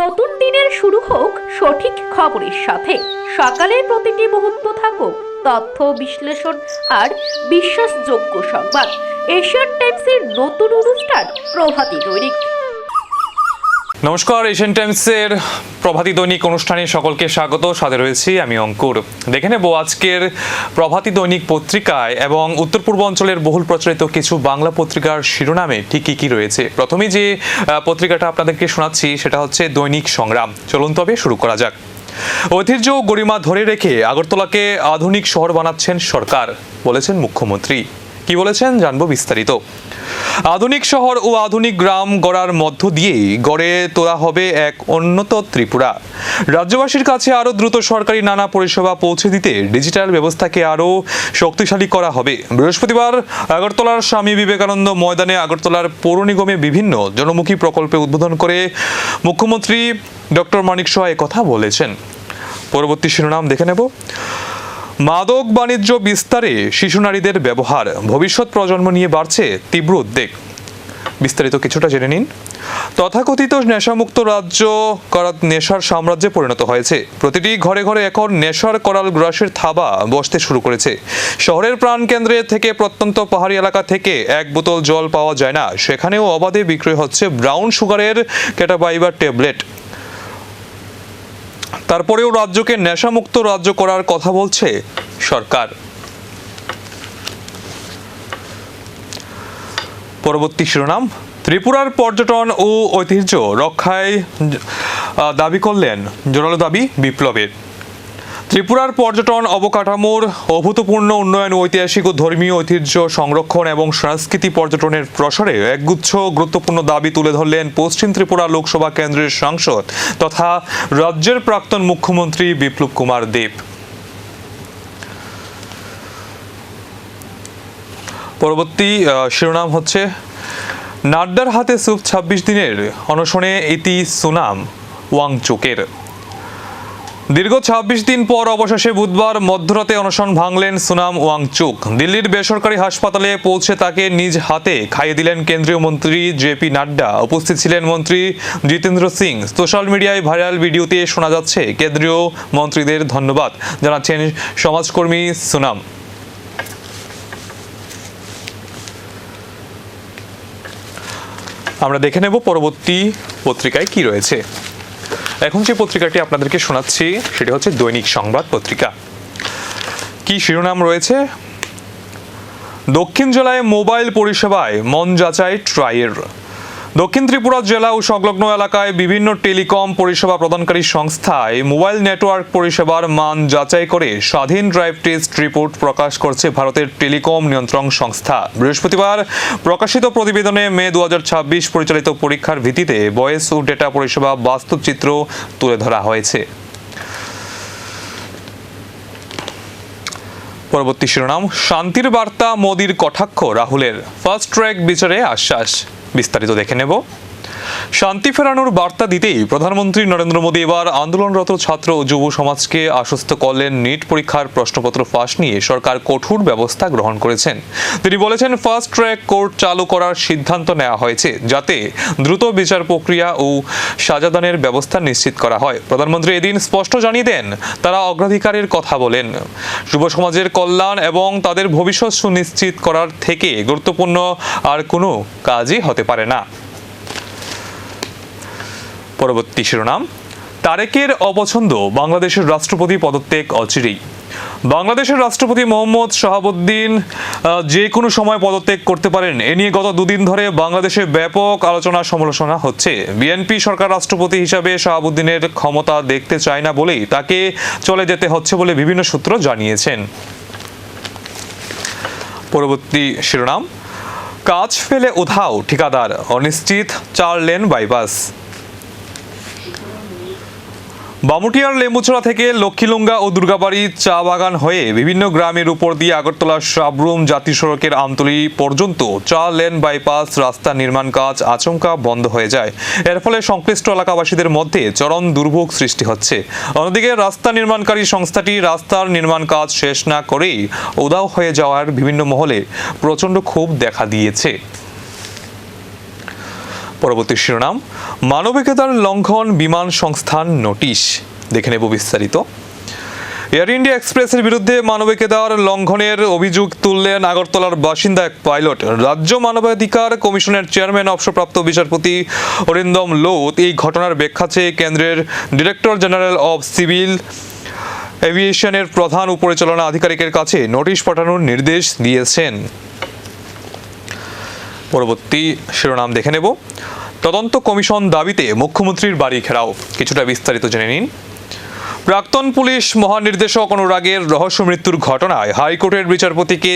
নতুন দিনের শুরু হোক সঠিক খবরের সাথে। সকালের প্রতিটি মুহূর্ত থাকুক তথ্য বিশ্লেষণ আর বিশ্বাসযোগ্য সংবাদ। এশিয়ান টাইমসের নতুন অনুষ্ঠান প্রভাতী দৈনিক। নমস্কার, এশিয়ান টাইমসের প্রভাতী দৈনিক অনুষ্ঠানে সকলকে স্বাগত। সাথে রয়েছি আমি অঙ্কুর। দেখে নেব আজকের প্রভাতী দৈনিক পত্রিকায় এবং উত্তর পূর্বাঞ্চলের বহুল প্রচলিত কিছু বাংলা পত্রিকার শিরোনামে ঠিক কি রয়েছে। প্রথমেই যে পত্রিকাটা আপনাদেরকে শোনাচ্ছি সেটা হচ্ছে দৈনিক সংগ্রাম। চলুন তবে শুরু করা যাক। ঐতিহ্য ও গরিমা ধরে রেখে আগরতলাকে আধুনিক শহর বানাচ্ছেন সরকার, বলেছেন মুখ্যমন্ত্রী। কি বলেছেন জানবো বিস্তারিত। আধুনিক শহর ও আধুনিক গ্রাম গড়ার মধ্য দিয়েই গড়ে তোলা হবে এক উন্নত ত্রিপুরা। রাজ্যবাসীর কাছে আরও দ্রুত সরকারি নানা পরিষেবা পৌঁছে দিতে ডিজিটাল ব্যবস্থাকে আরও শক্তিশালী করা হবে। বৃহস্পতিবার আগরতলার স্বামী বিবেকানন্দ ময়দানে আগরতলার পৌর নিগমে বিভিন্ন জনমুখী প্রকল্পে উদ্বোধন করে মুখ্যমন্ত্রী ডক্টর মানিক সাহা কথা বলেছেন। পরবর্তী শিরোনাম দেখে নেব। মাদক বাণিজ্য বিস্তারে শিশু নারীদের ব্যবহার, ভবিষ্যৎ প্রজন্ম নিয়ে বাড়ছে তীব্র উদ্বেগ। বিস্তারিত কিছুটা জেনে নিন। তথাকথিত নেশামুক্ত রাজ্য নেশার সাম্রাজ্যে পরিণত হয়েছে। প্রতিটি ঘরে ঘরে এখন নেশার করাল গ্রাসের থাবা বসতে শুরু করেছে। শহরের প্রাণকেন্দ্রে থেকে প্রত্যন্ত পাহাড়ি এলাকা থেকে এক বোতল জল পাওয়া যায় না, সেখানেও অবাধে বিক্রয় হচ্ছে ব্রাউন সুগারের কেটাবাইবার ট্যাবলেট। তারপরেও রাজ্যকে নেশামুক্ত রাজ্য করার কথা বলছে সরকার। পরবর্তী শিরোনাম। ত্রিপুরার পর্যটন ও ঐতিহ্য রক্ষায় দাবি করলেন জোরালো দাবি বিপ্লবের। ত্রিপুরার পর্যটন অবকাঠামোর অভূতপূর্ণ উন্নয়ন, ঐতিহাসিক ও ধর্মীয় ঐতিহ্য সংরক্ষণ এবং সংস্কৃতি পর্যটনের প্রসারে একগুচ্ছ গুরুত্বপূর্ণ দাবি তুলে ধরলেন পশ্চিম ত্রিপুরা লোকসভা কেন্দ্রের সাংসদ তথা রাজ্যের প্রাক্তন মুখ্যমন্ত্রী বিপ্লব কুমার দেব। পরবর্তী শিরোনাম হচ্ছে নাড্ডার হাতে সুপ 26 দিনের অনশনে ইতি সুনাম ওয়াংচুকের। দীর্ঘ 26 দিন পর অবশেষে বুধবার মধ্যরাতে অনশন ভাঙলেন সুনাম ওয়াংচুক। দিল্লির বেসরকারি হাসপাতালে পৌঁছে তাকে নিজ হাতে খাইয়ে দিলেন কেন্দ্রীয় মন্ত্রী জেপি নাড্ডা। উপস্থিত ছিলেন মন্ত্রী জিতেন্দ্র সিং। সোশ্যাল মিডিয়ায় ভাইরাল ভিডিওতে শোনা যাচ্ছে কেন্দ্রীয় মন্ত্রীদের ধন্যবাদ জানাচ্ছেন সমাজকর্মী সুনাম। আমরা দেখে নেব পরবর্তী পত্রিকায় কি রয়েছে। এখন যে পত্রিকাটি আপনাদেরকে শোনাচ্ছি সেটি হচ্ছে দৈনিক সংবাদ পত্রিকা। কি শিরোনাম রয়েছে? দক্ষিণ জেলায় মোবাইল পরিষেবায় মন যাচাই ট্রাইয়ের। দক্ষিণ ত্রিপুরা জেলা ও সংলগ্ন এলাকায় বিভিন্ন টেলিকম পরিষেবা প্রদানকারী সংস্থায় মোবাইল নেটওয়ার্ক পরিষেবার মান যাচাই করে স্বাধীন ড্রাইভ টেস্ট রিপোর্ট প্রকাশ করছে ভারতের টেলিকম নিয়ন্ত্রণ সংস্থা। বৃহস্পতিবার প্রকাশিত প্রতিবেদনে মে 2026 পরিচালিত পরীক্ষার ভিত্তিতে ভয়েস ও ডেটা পরিষেবা বাস্তব চিত্র তুলে ধরা হয়েছে। পরবর্তী শিরোনাম। শান্তির বার্তা মোদির কটাক্ষ রাহুলের, ফাস্ট ট্র্যাক বিচারে আশ্বাস। বিস্তারিত দেখে নেব। শান্তি ফেরানোর বার্তা দিতেই প্রধানমন্ত্রী নরেন্দ্র মোদী এবার আন্দোলনরত ছাত্র ও যুব সমাজকে আশ্বস্ত করলেন নিট পরীক্ষার প্রশ্নপত্র ফাঁস নিয়ে সরকার কঠোর ব্যবস্থা গ্রহণ করেছেন। তিনি বলেছেন, ফাস্ট ট্র্যাক কোর্ট চালু করার সিদ্ধান্ত নেওয়া হয়েছে যাতে দ্রুত বিচার প্রক্রিয়া ও সাজাদানের ব্যবস্থা নিশ্চিত করা হয়। প্রধানমন্ত্রী এদিন স্পষ্ট জানিয়ে দেন, তারা অগ্রাধিকারের কথা বলেন। যুব সমাজের কল্যাণ এবং তাদের ভবিষ্যৎ সুনিশ্চিত করার থেকে গুরুত্বপূর্ণ আর কোনো কাজই হতে পারে না। পরবর্তী শিরোনাম। তারেকের অপছন্দ, বাংলাদেশের রাষ্ট্রপতি পদত্যাগ অচিরেই। বাংলাদেশের রাষ্ট্রপতি মোহাম্মদ শাহাবুদ্দিন যে কোনো সময় পদত্যাগ করতে পারেন, এ নিয়ে গত দুদিন ধরে বাংলাদেশে ব্যাপক আলোচনা সমালোচনা হচ্ছে। বিএনপি সরকার রাষ্ট্রপতি হিসাবে শাহাবুদ্দিনের ক্ষমতা দেখতে চায় না বলেই তাকে চলে যেতে হচ্ছে বলে বিভিন্ন সূত্র জানিয়েছেন। পরবর্তী শিরোনাম। কাজ ফেলে উধাও ঠিকাদার, অনিশ্চিত 4 লেন বাইপাস। বামুটিয়ার লেম্বুছড়া থেকে লক্ষ্মীলুঙ্গা ও দুর্গাবাড়ি চা বাগান হয়ে বিভিন্ন গ্রামের উপর দিয়ে আগরতলা সাবরুম জাতীয় সড়কের আমতলী পর্যন্ত 4 লেন বাইপাস রাস্তা নির্মাণ কাজ আচমকা বন্ধ হয়ে যায়। এর ফলে সংশ্লিষ্ট এলাকাবাসীদের মধ্যে চরম দুর্ভোগ সৃষ্টি হচ্ছে। অন্যদিকে রাস্তা নির্মাণকারী সংস্থাটি রাস্তার নির্মাণ কাজ শেষ না করেই উধাও হয়ে যাওয়ার বিভিন্ন মহলে প্রচণ্ড ক্ষোভ দেখা দিয়েছে। পরবর্তী শিরোনাম, মানবিকতার লঙ্ঘন, বিমান সংস্থান নোটিশ। দেখে নেব বিস্তারিত। এয়ার ইন্ডিয়া এক্সপ্রেসের বিরুদ্ধে মানবিকতার লঙ্ঘনের অভিযোগ তুললেন আগরতলার বাসিন্দা এক পাইলট। রাজ্য মানবাধিকার কমিশনের চেয়ারম্যান অবসরপ্রাপ্ত বিচারপতি অরিন্দম লোধ এই ঘটনার ব্যাখ্যা চেয়ে কেন্দ্রের ডিরেক্টর জেনারেল অব সিভিল এভিয়েশনের প্রধান উপপরিচালনা আধিকারিকের কাছে নোটিশ পাঠানোর নির্দেশ দিয়েছেন। পরবর্তী শিরোনাম দেখে নেব, তদন্ত কমিশন দাবিতে মুখ্যমন্ত্রীর বাড়ি ঘেরাও। কিছুটা বিস্তারিত জেনে নিন। প্রাক্তন পুলিশ মহানির্দেশক অনুরাগের রহস্য মৃত্যুর ঘটনায় হাইকোর্টের বিচারপতিকে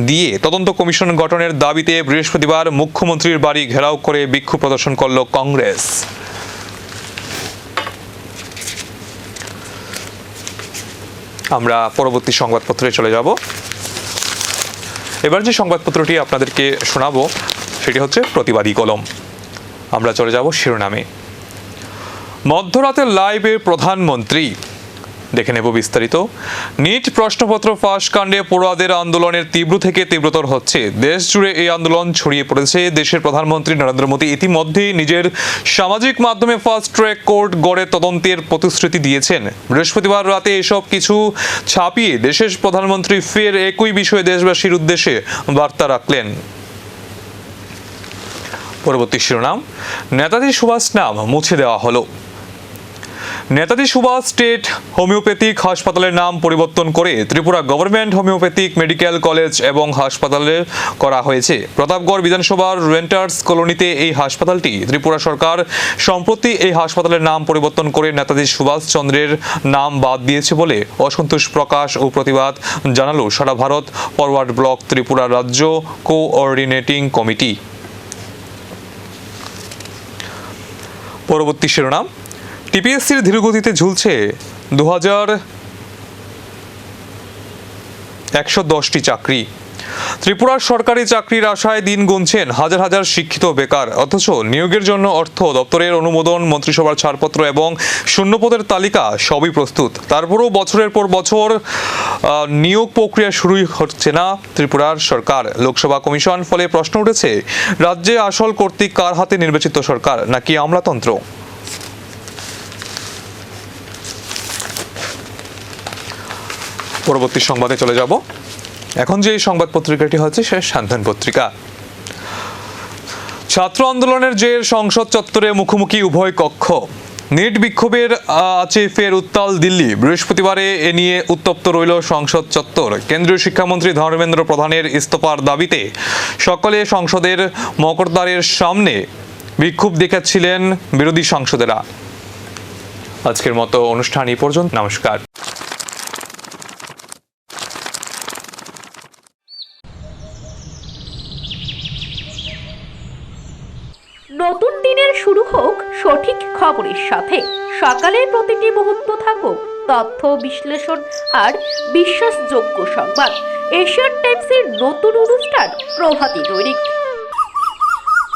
দিয়ে তদন্ত কমিশন গঠনের দাবিতে বৃহস্পতিবার মুখ্যমন্ত্রীর বাড়ি ঘেরাও করে বিক্ষোভ প্রদর্শন করল কংগ্রেস। আমরা পরবর্তী সংবাদপত্রে চলে যাব। এবার যে সংবাদপত্রটি আপনাদেরকে শোনাবো সেটি হচ্ছে প্রতিবাদী কলম। আমরা চলে যাব শিরোনামে। মধ্যরাতের লাইভে প্রধানমন্ত্রী। দেখে নেব বিস্তারিত। নিট প্রশ্নপত্র ফাঁস কাণ্ডে পড়ুয়াদের আন্দোলনের তীব্র থেকে তীব্রতর হচ্ছে। দেশ জুড়ে এই আন্দোলন ছড়িয়ে পড়েছে। দেশের প্রধানমন্ত্রী নরেন্দ্র মোদী ইতিমধ্যেই নিজের সামাজিক মাধ্যমে ফাস্ট ট্র্যাক কোর্ট গড়ে তদন্তের প্রতিশ্রুতি দিয়েছেন। বৃহস্পতিবার রাতে এসব কিছু ছাপিয়ে দেশের প্রধানমন্ত্রী ফের একই বিষয়ে দেশবাসীর উদ্দেশ্যে বার্তা রাখলেন। পরবর্তী শিরোনাম, নেতাজি সুভাষ নাম মুছে দেওয়া হলো। নেতাজি সুভাষ স্টেট হোমিওপ্যাথিক হাসপাতালের নাম পরিবর্তন করে Tripura government homeopathic medical college এবং হাসপাতালে করা হয়েছে। প্রতাপগড় বিধানসভার রেন্টার্স কলোনিতে এই হাসপাতালটি। ত্রিপুরা সরকার সম্প্রতি এই হাসপাতালের নাম পরিবর্তন করে নেতাজি সুভাষ চন্দ্রের নাম বাদ দিয়েছে বলে অসন্তোষ প্রকাশ ও প্রতিবাদ জানালো সারা ভারত ফরওয়ার্ড ব্লক ত্রিপুরা রাজ্য কোঅর্ডিনেটিং কমিটি। পরবর্তী শিরোনাম, টিপিএসসির ধীরগতিতে ঝুলছে 2110টি চাকরি। ত্রিপুরার সরকারি চাকরির আশায় দিন গুনছেন হাজার হাজার শিক্ষিত বেকার। অথচ নিয়োগের জন্য অর্থ দপ্তরের অনুমোদন, মন্ত্রিসভার ছাড়পত্র এবং শূন্যপদের তালিকা সবই প্রস্তুত। তারপরও বছরের পর বছর নিয়োগ প্রক্রিয়া শুরুই হচ্ছে না ত্রিপুরার সরকার। লোকসভা কমিশন। ফলে প্রশ্ন উঠেছে, রাজ্যে আসল কর্তৃক কার হাতে নির্বাচিত সরকার নাকি আমলাতন্ত্র? পরবর্তী সংবাদে চলে যাব। এখন যে সংবাদ পত্রিকাটি হচ্ছে সে সান্ধ্য পত্রিকা। ছাত্র আন্দোলনের জের সংসদ চত্বরে মুখোমুখি উভয় কক্ষ। নিট বিক্ষোভের আছে ফের উত্তাল দিল্লি। বৃহস্পতিবারে এ নিয়ে উত্তপ্ত রইল সংসদ চত্বর। কেন্দ্রীয় শিক্ষামন্ত্রী ধর্মেন্দ্র প্রধানের ইস্তফার দাবিতে সকালে সংসদের মকরদ্বারের সামনে বিক্ষোভ দেখাচ্ছিলেন বিরোধী সাংসদেরা। আজকের মতো অনুষ্ঠান এই পর্যন্ত। নমস্কার। নতুন দিনের শুরু হোক সঠিক খবরের সাথে। সকালের প্রতিটি মুহূর্ত থাকুক তথ্য বিশ্লেষণ আর বিশ্বাসযোগ্য সংবাদ। এশিয়ান টাইমসের নতুন অনুষ্ঠান প্রভাতী দৈনিক।